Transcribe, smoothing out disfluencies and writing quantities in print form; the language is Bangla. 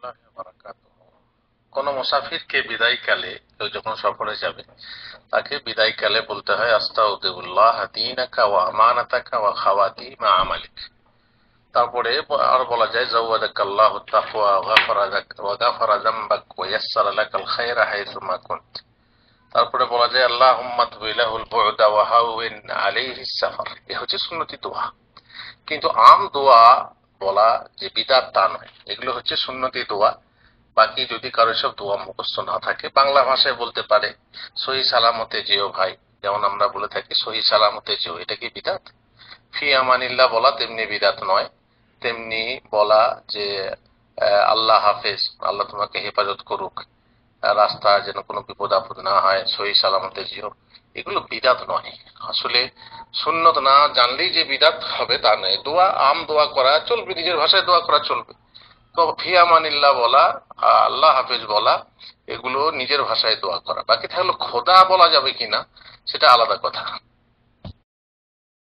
রাহমাতুল্লাহি ওয়া বারাকাতুহু। কোন মুসাফিরকে বিদায়কালে, কেউ যখন সফরে যাবে তাকে বিদায়কালে বলতে হয় আস্তাউদিউল্লাহ দীনাকা ওয়া আমানাতাকা ওয়া খাওয়াতিমা আমালিক। তারপরে আর বলা যায় জাওয়াদাকাল্লাহু তাকওয়া ওয়া গাফারা যামবাক ওয়া ইয়াসসারা লাকাল খায়রা হাইসুমা কুনত। তারপরে বলা যায় আল্লাহুম্মা তুব ইলাহুল বু'দা ওয়া হাওয়িন আলাইহিস সাফার। এ হচ্ছে সুন্নতি দোয়া। কিন্তু আম দোয়া বলা যে বিদআত তা নয়, এগুলো হচ্ছে সুন্নতি দোয়া। বাকি যদি কারো সব দোয়া মুখস্থ না থাকে বাংলা ভাষায় বলতে পারে সহি সালামতে যেও ভাই, যেমন আমরা বলে থাকি সহি সালামতে যেও, এটা কি বিদআত? ফি আমানিল্লাহ বলা তেমনি বিদআত নয়। তেমনি বলা যে আল্লাহ হাফেজ, আল্লাহ তোমাকে হেফাজত করুক, রাস্তা যেন কোনো বিপদ আপদ না হয়, সহি সালামতে যেও, এগুলো বিদআত নয়। আসলে সুন্নত না জানলেই যে বিদআত হবে তা নয়। দোয়া আম দোয়া করা চলবে, নিজের ভাষায় দোয়া করা চলবে। তো ফি আমানিল্লাহ বলা, আল্লাহ হাফেজ বলা, এগুলো নিজের ভাষায় দোয়া করা। বাকি থাকলে খোদা বলা যাবে কিনা সেটা আলাদা কথা।